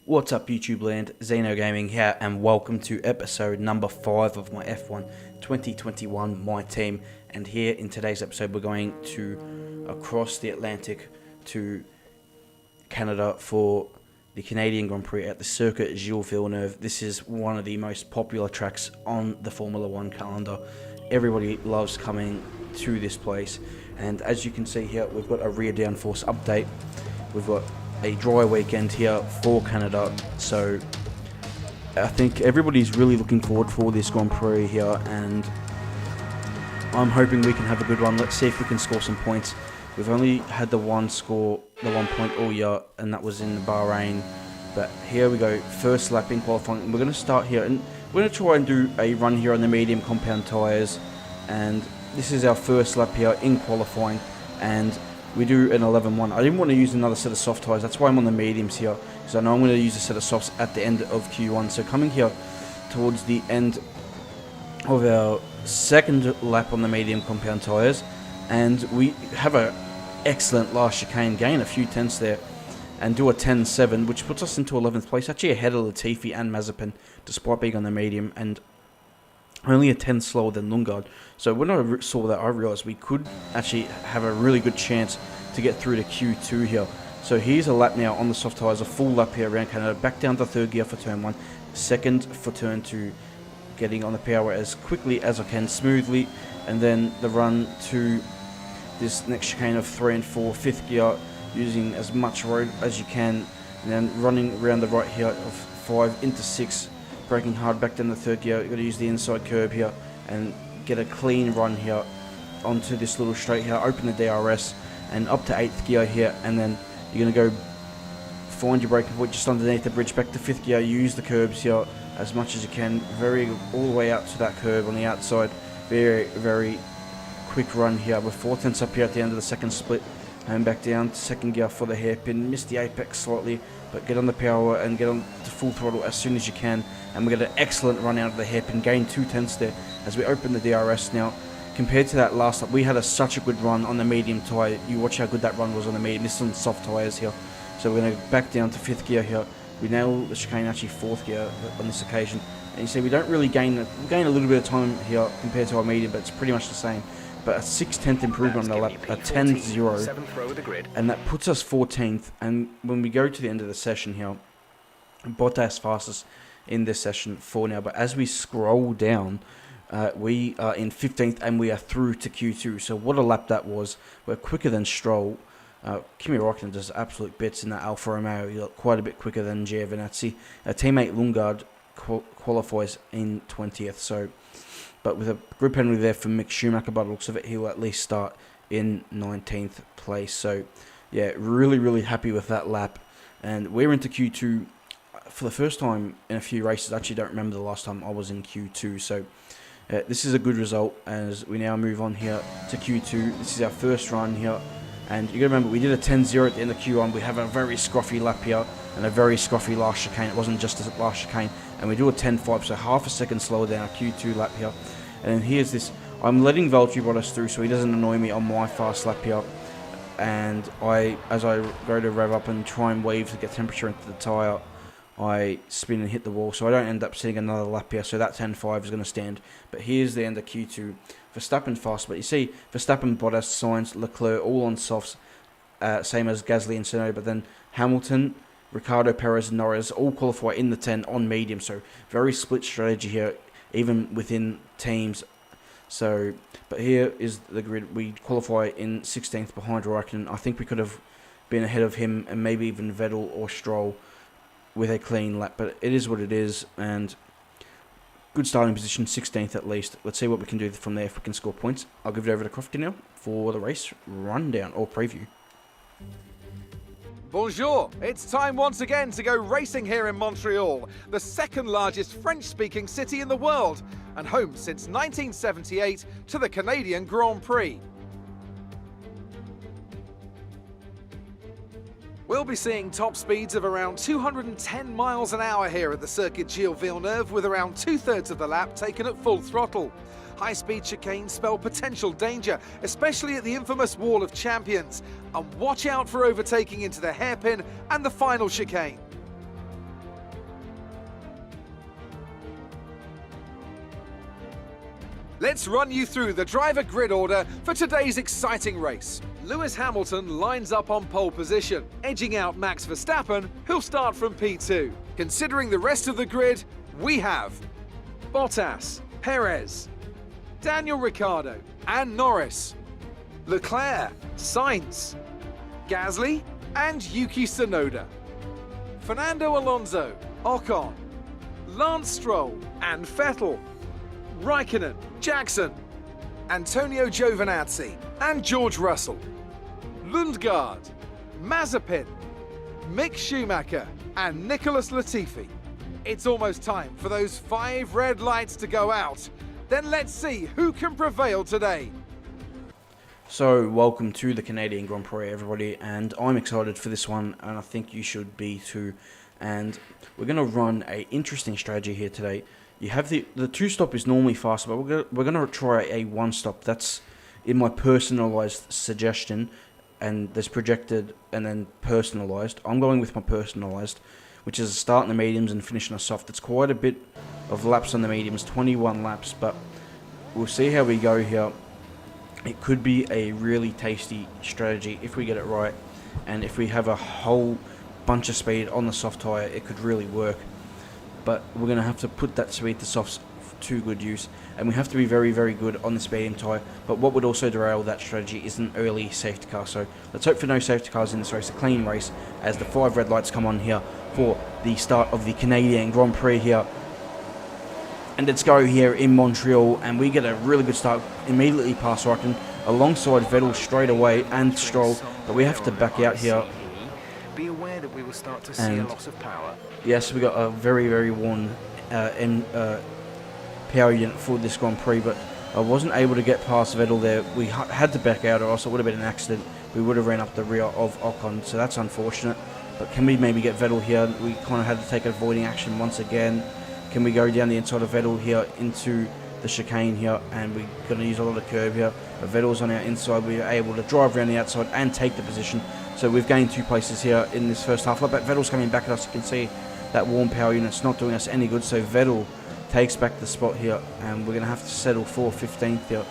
What's up YouTube land, Xeno Gaming here, and welcome to episode number 5 of my F1 2021 My Team. And here in today's episode we're going to across the Atlantic to Canada for the Canadian Grand Prix at the Circuit Gilles Villeneuve. This is one of the most popular tracks on the Formula 1 calendar. Everybody loves coming to this place, and as you can see here, we've got a rear downforce update. We've got a dry weekend here for Canada, so I think everybody's really looking forward for this Grand Prix here, and I'm hoping we can have a good one. Let's see if we can score some points. We've only had the one point all year, and that was in Bahrain. But here we go, first lap in qualifying. We're going to start here, and we're going to try and do a run here on the medium compound tyres. And this is our first lap here in qualifying, and we do an 11.1. I didn't want to use another set of soft tyres, that's why I'm on the mediums here, because I know I'm going to use a set of softs at the end of Q1. So coming here towards the end of our second lap on the medium compound tyres, and we have a excellent last chicane, gain a few tenths there, and do a 10.7, which puts us into 11th place, actually ahead of Latifi and Mazepin, despite being on the medium, and only a 10 slower than Lundgaard. So when I saw that, I realised we could actually have a really good chance to get through to Q2 here. So here's a lap now on the soft tyres, a full lap here around Canada, back down to third gear for turn 1, second for turn 2, getting on the power as quickly as I can, smoothly, and then the run to this next chicane of 3 and 4, fifth gear, using as much road as you can, and then running around the right here of 5 into 6, braking hard back down the third gear. You've got to use the inside curb here and get a clean run here onto this little straight here, open the DRS and up to 8th gear here, and then you're going to go find your braking point just underneath the bridge, back to 5th gear, use the curbs here as much as you can, all the way out to that curb on the outside. Very quick run here with 4 tenths up here at the end of the second split, and back down to second gear for the hairpin. Missed the apex slightly, but get on the power and get on to full throttle as soon as you can, and we get an excellent run out of the hairpin, gain 2 tenths there as we open the DRS now. Compared to that last lap, we had such a good run on the medium tyre. You watch how good that run was on the medium. This is on soft tyres here, so we're going to back down to 5th gear here. We nail the chicane, actually 4th gear on this occasion, and you see we don't really gain a little bit of time here compared to our medium, but it's pretty much the same. But a 6/10 improvement on the lap, a 10.0, and that puts us 14th. And when we go to the end of the session here, Bottas fastest in this session for now, but as we scroll down, we are in 15th and we are through to Q2. So what a lap that was. We're quicker than Stroll. Kimi Räikkönen does absolute bits in that Alfa Romeo. He got quite a bit quicker than Giovinazzi. Our teammate Lundgaard qualifies in 20th. So, but with a group penalty there for Mick Schumacher, by the looks of it, he'll at least start in 19th place. So, yeah, really happy with that lap. And we're into Q2 for the first time in a few races. I actually don't remember the last time I was in Q2. So, this is a good result as we now move on here to Q2. This is our first run here. And you got to remember, we did a 10.0 at the end of Q1. We have a very scruffy lap here and a very scruffy last chicane. It wasn't just a last chicane. And we do a 10.5, so half a second slower than our Q2 lap here. And then here's this. I'm letting Valtteri Bottas through so he doesn't annoy me on my fast lap here. And as I go to rev up and try and weave to get temperature into the tyre, I spin and hit the wall, so I don't end up seeing another lap here. So that 10.5 is going to stand. But here's the end of Q2. Verstappen fast, but you see Verstappen, Bottas, Sainz, Leclerc all on softs, same as Gasly and Tsunoda, but then Hamilton, Ricciardo, Perez and Norris all qualify in the 10 on medium, so very split strategy here, even within teams. So, but here is the grid. We qualify in 16th behind Räikkönen. I think we could have been ahead of him and maybe even Vettel or Stroll with a clean lap, but it is what it is, and good starting position, 16th at least. Let's see what we can do from there if we can score points. I'll give it over to Crofty now for the race rundown or preview. Bonjour! It's time once again to go racing here in Montreal, the second largest French-speaking city in the world, and home since 1978 to the Canadian Grand Prix. We'll be seeing top speeds of around 210 miles an hour here at the Circuit Gilles Villeneuve, with around 2/3 of the lap taken at full throttle. High-speed chicanes spell potential danger, especially at the infamous Wall of Champions. And watch out for overtaking into the hairpin and the final chicane. Let's run you through the driver grid order for today's exciting race. Lewis Hamilton lines up on pole position, edging out Max Verstappen, who'll start from P2. Considering the rest of the grid, we have Bottas, Perez, Daniel Ricciardo and Norris, Leclerc, Sainz, Gasly and Yuki Tsunoda, Fernando Alonso, Ocon, Lance Stroll and Vettel, Raikkonen, Jackson, Antonio Giovinazzi and George Russell, Lundgaard, Mazepin, Mick Schumacher and Nicholas Latifi. It's almost time for those 5 red lights to go out. Then let's see who can prevail today. So, welcome to the Canadian Grand Prix, everybody, and I'm excited for this one, and I think you should be too. And we're going to run a interesting strategy here today. You have the 2-stop is normally faster, but we're going to try a 1-stop. That's in my personalized suggestion, and there's projected and then personalized. I'm going with my personalized, which is a start in the mediums and finish in a soft. It's quite a bit of laps on the mediums, 21 laps, but we'll see how we go here. It could be a really tasty strategy if we get it right, and if we have a whole bunch of speed on the soft tyre, it could really work. But we're going to have to put that speed to softs to good use, and we have to be very, very good on this medium tyre. But what would also derail that strategy is an early safety car. So let's hope for no safety cars in this race, a clean race, as the 5 red lights come on here for the start of the Canadian Grand Prix here. And let's go here in Montreal, and we get a really good start immediately past Raikkonen, alongside Vettel straight away and Stroll, but we have to back out here. Be aware that we will start to see a loss of power. Yes, we got a very, very worn power unit for this Grand Prix, but I wasn't able to get past Vettel there. We had to back out, or else it would have been an accident. We would have ran up the rear of Ocon, so that's unfortunate. But can we maybe get Vettel here? We kind of had to take avoiding action once again. Can we go down the inside of Vettel here into the chicane here, and we're going to use a lot of curve here. But Vettel's on our inside. We are able to drive around the outside and take the position. So we've gained 2 places here in this first half. But Vettel's coming back at us. You can see that warm power unit's not doing us any good. So Vettel takes back the spot here, and we're going to have to settle for 15th here.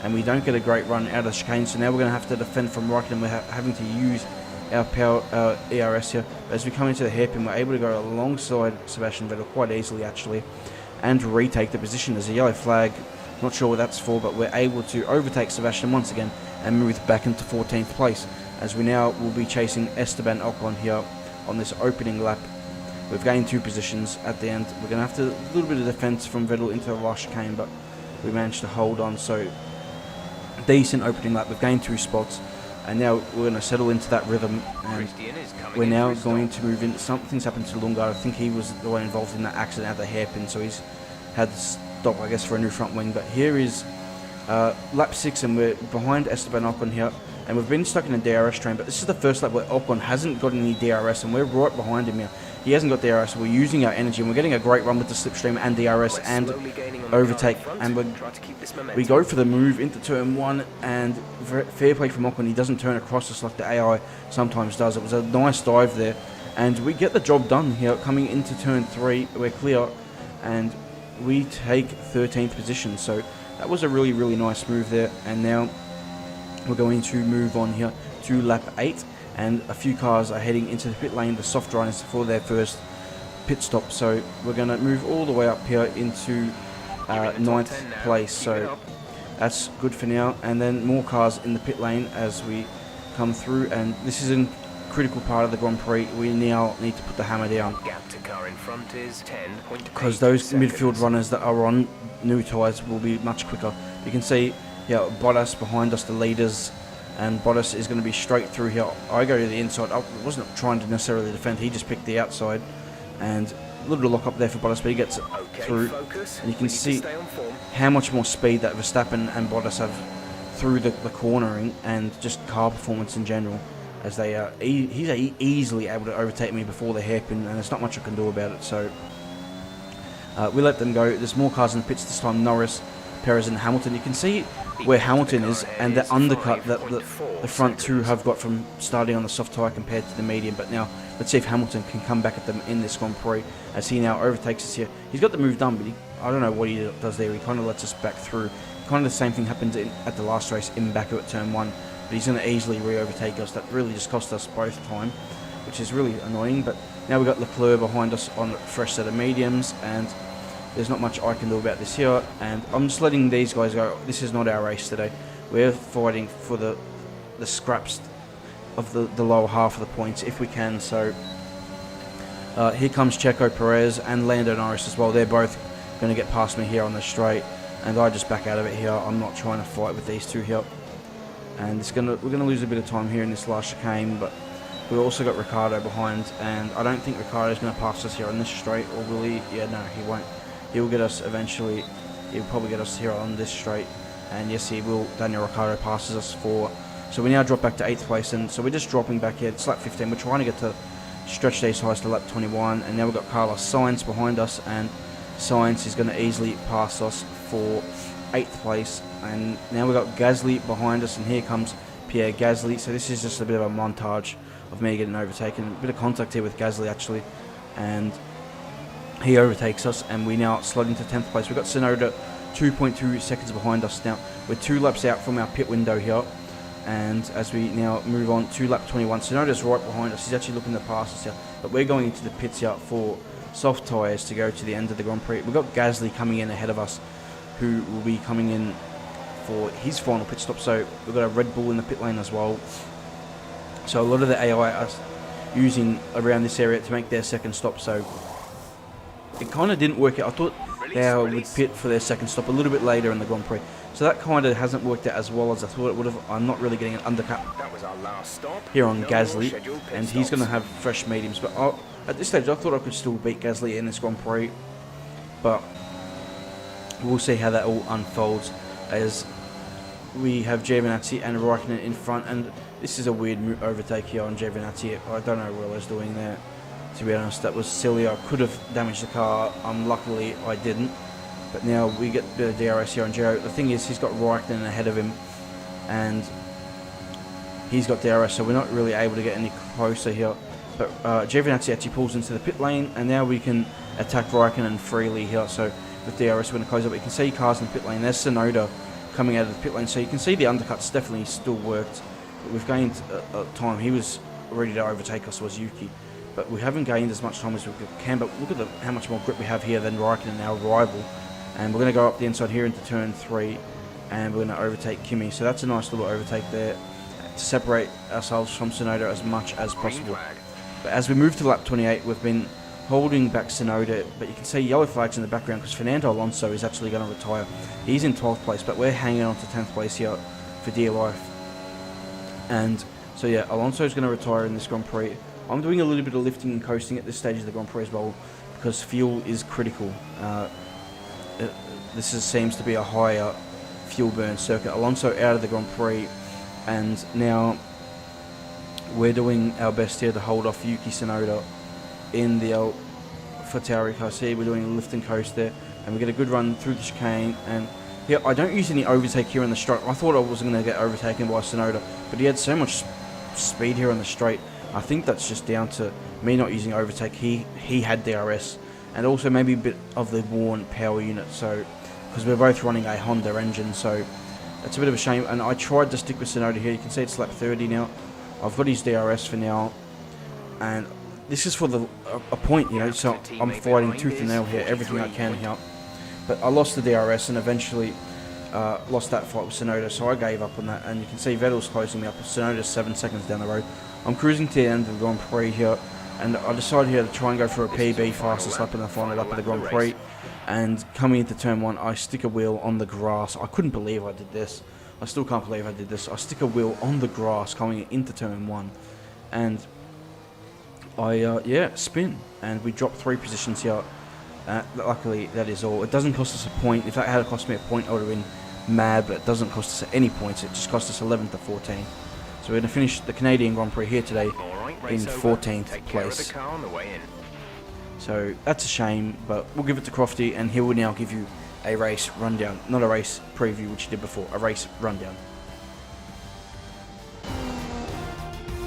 And we don't get a great run out of the chicane. So now we're going to have to defend from Raikkonen. We're having to use our power ERS here. As we come into the hairpin, we're able to go alongside Sebastian Vettel quite easily actually, and retake the position. There's a yellow flag, not sure what that's for, but we're able to overtake Sebastian once again and move back into 14th place, as we now will be chasing Esteban Ocon here on this opening lap. We've gained 2 positions at the end. We're going to have to a little bit of defense from Vettel into the last chicane, but we managed to hold on. So decent opening lap. We've gained 2 spots. And now we're going to settle into that rhythm, and we're now going to move in. Something's happened to Lundgaard. I think he was the one involved in that accident at the hairpin, so he's had to stop, I guess, for a new front wing. But here is lap 6, and we're behind Esteban Ocon here, and we've been stuck in a DRS train. But this is the first lap where Ocon hasn't got any DRS, and we're right behind him here. He hasn't got DRS, so we're using our energy, and we're getting a great run with the slipstream and DRS and overtake. And we go for the move into turn 1, and fair play from Ocon. He doesn't turn across us like the AI sometimes does. It was a nice dive there, and we get the job done here. Coming into turn 3, we're clear, and we take 13th position. So that was a really, really nice move there. And now we're going to move on here to lap 8. And a few cars are heading into the pit lane, the soft runners, for their first pit stop. So we're going to move all the way up here into 9th place. So that's good for now. And then more cars in the pit lane as we come through. And this is a critical part of the Grand Prix. We now need to put the hammer down, Gap to car in front is 10.8 because those seconds. midfield runners that are on new tyres will be much quicker. You can see here Bottas behind us, the leaders. And Bottas is going to be straight through here. I go to the inside. I wasn't trying to necessarily defend. He just picked the outside. And a little lock up there for Bottas, but he gets through. And you can see how much more speed that Verstappen and Bottas have through the cornering, and just car performance in general. As they are, he's easily able to overtake me before the hairpin, and there's not much I can do about it. So we let them go. There's more cars in the pits this time. Norris, Perez and Hamilton. You can see where Hamilton is, and the undercut that the front 2 have got from starting on the soft tyre compared to the medium. But now let's see if Hamilton can come back at them in this Grand Prix, as he now overtakes us here. He's got the move done, but I don't know what he does there. He kind of lets us back through kind of the same thing happened at the last race in Baku at turn 1, but he's going to easily re-overtake us. That really just cost us both time, which is really annoying. But now we've got Leclerc behind us on a fresh set of mediums, and there's not much I can do about this here, and I'm just letting these guys go. This is not our race today. We're fighting for the scraps of the lower half of the points if we can. So here comes Checo Perez and Lando Norris as well. They're both going to get past me here on the straight, and I just back out of it here. I'm not trying to fight with these two here, and we're going to lose a bit of time here in this last chicane. But we also got Ricciardo behind, and I don't think Ricciardo's going to pass us here on this straight, or will he? Yeah, no, he won't. He'll get us eventually. He'll probably get us here on this straight, and yes, he will. Daniel Ricciardo passes us for. So we now drop back to 8th place, and so we're just dropping back here. It's lap 15. We're trying to get to stretch these highs to lap 21, and now we've got Carlos Sainz behind us, and Sainz is going to easily pass us for 8th place. And now we've got Gasly behind us, and here comes Pierre Gasly. So this is just a bit of a montage of me getting overtaken. A bit of contact here with Gasly actually, and he overtakes us, and we now slide into 10th place. We've got Tsunoda 2.2 seconds behind us now. We're 2 laps out from our pit window here, and as we now move on to lap 21, Tsunoda's right behind us. He's actually looking to pass us here, but we're going into the pits here for soft tyres to go to the end of the Grand Prix. We've got Gasly coming in ahead of us, who will be coming in for his final pit stop. So we've got a Red Bull in the pit lane as well. So a lot of the AI are using around this area to make their second stop. So it kind of didn't work out. I thought they would pit for their second stop a little bit later in the Grand Prix. So that kind of hasn't worked out as well as I thought it would have. I'm not really getting an undercut here on Gasly, and he's going to have fresh mediums. But at this stage, I thought I could still beat Gasly in this Grand Prix. But we'll see how that all unfolds as we have Giovinazzi and Raikkonen in front. And this is a weird overtake here on Giovinazzi. I don't know what I was doing there. To be honest, that was silly. I could have damaged the car. Luckily, I didn't. But now we get a bit of DRS here on Gio. The thing is, he's got Raikkonen ahead of him, and he's got DRS, so we're not really able to get any closer here. But Giovinazzi actually pulls into the pit lane, and now we can attack Raikkonen freely here. So with DRS, we're going to close up. You can see cars in the pit lane. There's Tsunoda coming out of the pit lane, so you can see the undercuts definitely still worked. But we've gained time. He was ready to overtake us, was Yuki. But we haven't gained as much time as we can. But look at how much more grip we have here than Raikkonen, our rival. And we're going to go up the inside here into turn 3, and we're going to overtake Kimi. So that's a nice little overtake there to separate ourselves from Tsunoda as much as possible. But as we move to lap 28, we've been holding back Tsunoda, but you can see yellow flags in the background because Fernando Alonso is actually going to retire. He's in 12th place, but we're hanging on to 10th place here for dear life. And so yeah, Alonso's going to retire in this Grand Prix. I'm doing a little bit of lifting and coasting at this stage of the Grand Prix as well, because fuel is critical. This seems to be a higher fuel burn circuit. Alonso out of the Grand Prix, and now we're doing our best here to hold off Yuki Tsunoda in the AlphaTauri car. See, we're doing a lift and coast there, and we get a good run through the chicane. And yeah, I don't use any overtake here on the straight. I thought I was going to get overtaken by Tsunoda, but he had so much speed here on the straight. I think that's just down to me not using overtake. He had DRS, and also maybe a bit of the worn power unit. So because we're both running a Honda engine, so that's a bit of a shame. And I tried to stick with Tsunoda here. You can see it's lap 30 now. I've got his DRS for now, and this is for a point, you know. So I'm fighting tooth and nail here, everything I can here. But I lost the DRS and eventually lost that fight with Tsunoda, so I gave up on that. And you can see Vettel's closing me up. Tsunoda's 7 seconds down the road. I'm cruising to the end of the Grand Prix here, and I decided here to try and go for a PB, fastest lap in the final lap of the Grand Prix. And coming into turn 1, I stick a wheel on the grass. I couldn't believe I did this. I still can't believe I did this. I stick a wheel on the grass coming into turn 1, and I spin, and we drop 3 positions here. Luckily, that is all. It doesn't cost us a point. If that had cost me a point, I would have been mad, but it doesn't cost us any points. It just cost us 11 to 14. So we're going to finish the Canadian Grand Prix here today in 14th place. So that's a shame, but we'll give it to Crofty, and he will now give you a race rundown. Not a race preview, which he did before, a race rundown.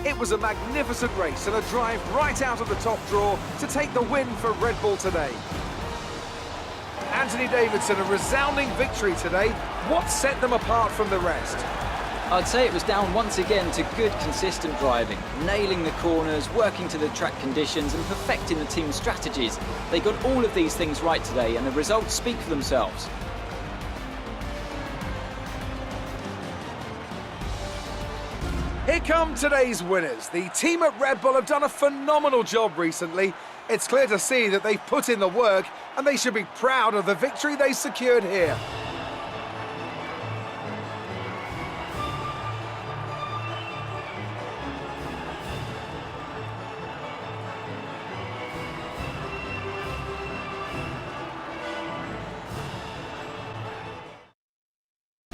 It was a magnificent race and a drive right out of the top draw to take the win for Red Bull today. Anthony Davidson, a resounding victory today. What set them apart from the rest? I'd say it was down once again to good, consistent driving, nailing the corners, working to the track conditions and perfecting the team's strategies. They got all of these things right today and the results speak for themselves. Here come today's winners. The team at Red Bull have done a phenomenal job recently. It's clear to see that they've put in the work and they should be proud of the victory they secured here.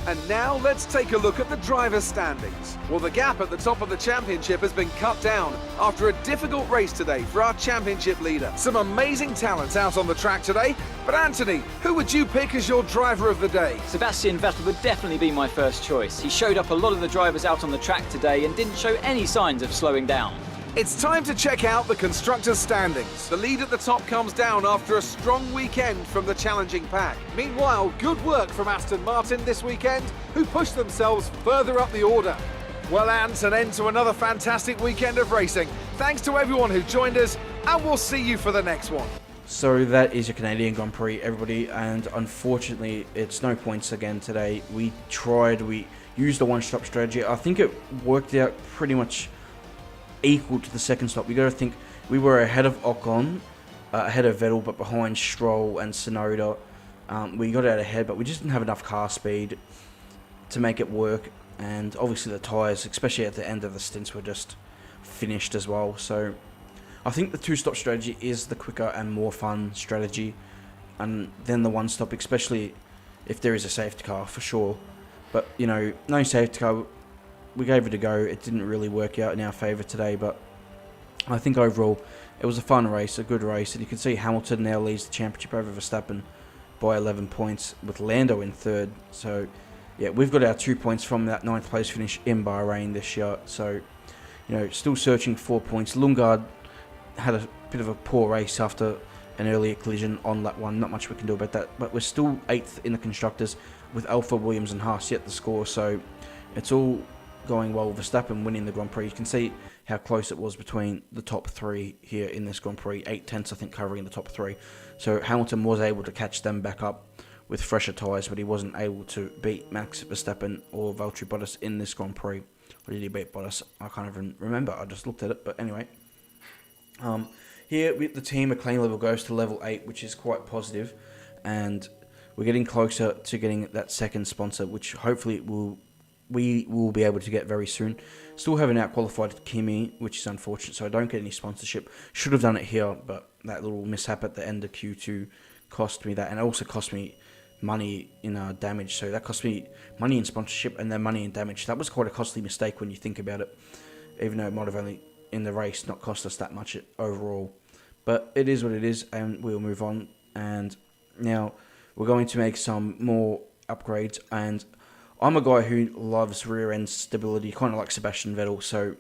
And now let's take a look at the drivers' standings. Well, the gap at the top of the championship has been cut down after a difficult race today for our championship leader. Some amazing talent out on the track today, but Anthony, who would you pick as your driver of the day? Sebastian Vettel would definitely be my first choice. He showed up a lot of the drivers out on the track today and didn't show any signs of slowing down. It's time to check out the constructors' standings. The lead at the top comes down after a strong weekend from the challenging pack. Meanwhile, good work from Aston Martin this weekend, who pushed themselves further up the order. Well, Ant, an end to another fantastic weekend of racing. Thanks to everyone who joined us, and we'll see you for the next one. So that is your Canadian Grand Prix, everybody, and unfortunately it's no points again today. We used the one-stop strategy. I think it worked out pretty much equal to the second stop. You got to think we were ahead of Ocon, ahead of Vettel, but behind Stroll and Tsunoda. We got out ahead, but we just didn't have enough car speed to make it work. And obviously the tyres, especially at the end of the stints, were just finished as well. So I think the two-stop strategy is the quicker and more fun strategy, and then the one-stop, especially if there is a safety car, for sure. But, you know, no safety car. We gave it a go. It didn't really work out in our favour today, but I think overall it was a fun race, a good race, and you can see Hamilton now leads the championship over Verstappen by 11 points with Lando in third. So yeah, we've got our 2 points from that 9th place finish in Bahrain this year. So, you know, still searching 4 points. Lundgaard had a bit of a poor race after an earlier collision on lap 1. Not much we can do about that, but we're still 8th in the constructors with Alfa, Williams and Haas yet to score. So it's all going well. Verstappen winning the Grand Prix. You can see how close it was between the top three here in this Grand Prix. 8/10 I think covering the top three. So Hamilton was able to catch them back up with fresher tyres, but he wasn't able to beat Max Verstappen or Valtteri Bottas in this Grand Prix. Or did he beat Bottas? I can't even remember. I just looked at it. But anyway, here the team acclaim level goes to level 8, which is quite positive, and we're getting closer to getting that second sponsor, which hopefully we will be able to get very soon. Still haven't out-qualified Kimi, which is unfortunate, so I don't get any sponsorship. Should have done it here, but that little mishap at the end of Q2 cost me that, and it also cost me money in damage. So that cost me money in sponsorship and then money in damage. That was quite a costly mistake when you think about it, even though it might have only, in the race, not cost us that much overall. But it is what it is, and we'll move on. And now we're going to make some more upgrades, and I'm a guy who loves rear end stability, kind of like Sebastian Vettel, so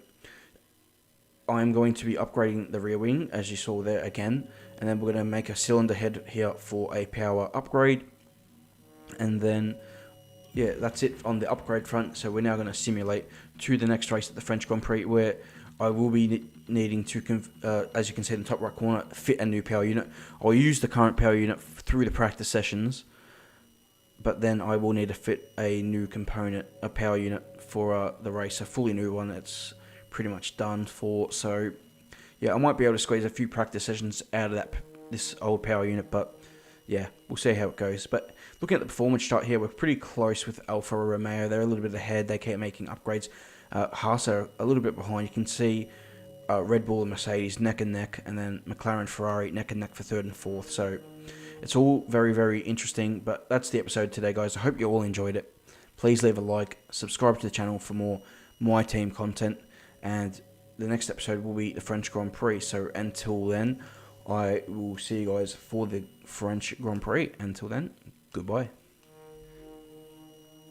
I'm going to be upgrading the rear wing, as you saw there again, and then we're going to make a cylinder head here for a power upgrade, and then, yeah, that's it on the upgrade front. So we're now going to simulate to the next race at the French Grand Prix, where I will be needing to, as you can see in the top right corner, fit a new power unit. I'll use the current power unit through the practice sessions, but then I will need to fit a new component, a power unit for the race, a fully new one that's pretty much done for. So yeah, I might be able to squeeze a few practice sessions out of this old power unit, but yeah, we'll see how it goes. But looking at the performance chart here, we're pretty close with Alfa Romeo. They're a little bit ahead. They keep making upgrades. Haas are a little bit behind. You can see Red Bull and Mercedes neck and neck, and then McLaren, Ferrari neck and neck for third and fourth. So it's all very, very interesting, but that's the episode today, guys. I hope you all enjoyed it. Please leave a like, subscribe to the channel for more My Team content, and the next episode will be the French Grand Prix. So until then, I will see you guys for the French Grand Prix. Until then, goodbye.